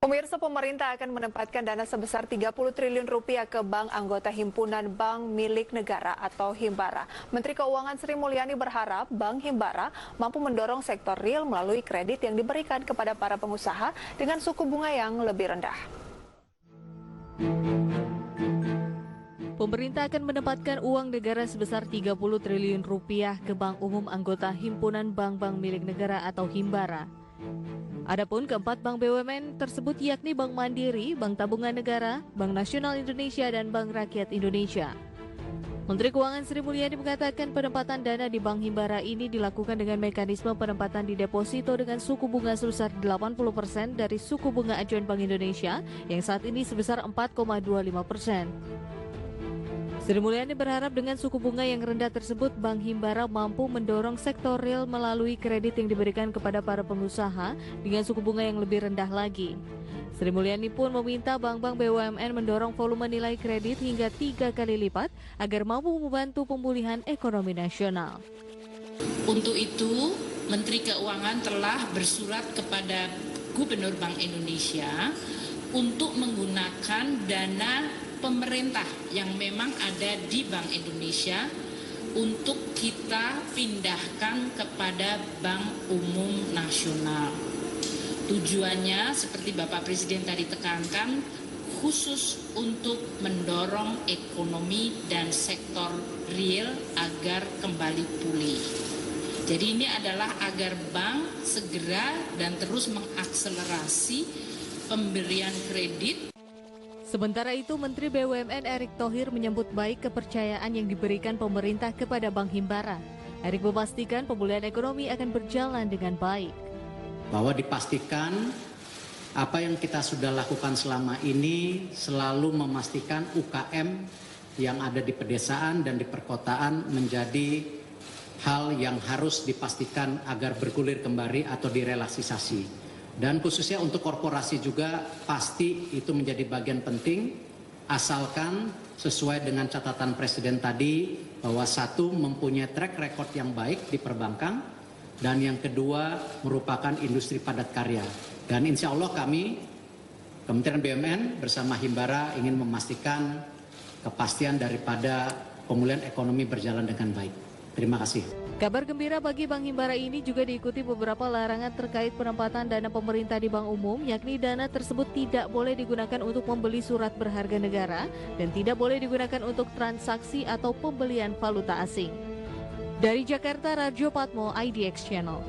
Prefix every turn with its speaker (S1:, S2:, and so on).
S1: Pemirsa, pemerintah akan menempatkan dana sebesar 30 triliun rupiah ke bank anggota Himpunan Bank Milik Negara atau Himbara. Menteri Keuangan Sri Mulyani berharap Bank Himbara mampu mendorong sektor real melalui kredit yang diberikan kepada para pengusaha dengan suku bunga yang lebih rendah.
S2: Pemerintah akan menempatkan uang negara sebesar 30 triliun rupiah ke bank umum anggota Himpunan Bank-Bank Milik Negara atau Himbara. Adapun keempat bank BUMN tersebut yakni Bank Mandiri, Bank Tabungan Negara, Bank Nasional Indonesia, dan Bank Rakyat Indonesia. Menteri Keuangan Sri Mulyani mengatakan penempatan dana di Bank Himbara ini dilakukan dengan mekanisme penempatan di deposito dengan suku bunga sebesar 80% dari suku bunga acuan Bank Indonesia yang saat ini sebesar 4,25%. Sri Mulyani berharap dengan suku bunga yang rendah tersebut, Bank Himbara mampu mendorong sektor real melalui kredit yang diberikan kepada para pengusaha dengan suku bunga yang lebih rendah lagi. Sri Mulyani pun meminta bank-bank BUMN mendorong volume nilai kredit hingga 3 kali lipat agar mampu membantu pemulihan ekonomi nasional.
S3: Untuk itu, Menteri Keuangan telah bersurat kepada Gubernur Bank Indonesia untuk menggunakan dana pemerintah yang memang ada di Bank Indonesia untuk kita pindahkan kepada Bank Umum Nasional. Tujuannya seperti Bapak Presiden tadi tekankan, khusus untuk mendorong ekonomi dan sektor real agar kembali pulih. Jadi ini adalah agar bank segera dan terus mengakselerasi pemberian kredit.
S2: Sementara itu, Menteri BUMN Erick Thohir menyambut baik kepercayaan yang diberikan pemerintah kepada Bank Himbara. Erick memastikan pemulihan ekonomi akan berjalan dengan baik.
S4: Bahwa dipastikan apa yang kita sudah lakukan selama ini selalu memastikan UKM yang ada di pedesaan dan di perkotaan menjadi hal yang harus dipastikan agar bergulir kembali atau direlaksisasi. Dan khususnya untuk korporasi juga pasti itu menjadi bagian penting, asalkan sesuai dengan catatan Presiden tadi bahwa satu mempunyai track record yang baik di perbankan dan yang kedua merupakan industri padat karya. Dan insya Allah kami Kementerian BUMN bersama Himbara ingin memastikan kepastian daripada pemulihan ekonomi berjalan dengan baik. Terima kasih.
S2: Kabar gembira bagi Bank Himbara ini juga diikuti beberapa larangan terkait penempatan dana pemerintah di bank umum, yakni dana tersebut tidak boleh digunakan untuk membeli surat berharga negara dan tidak boleh digunakan untuk transaksi atau pembelian valuta asing. Dari Jakarta, Rajo Patmo, IDX Channel.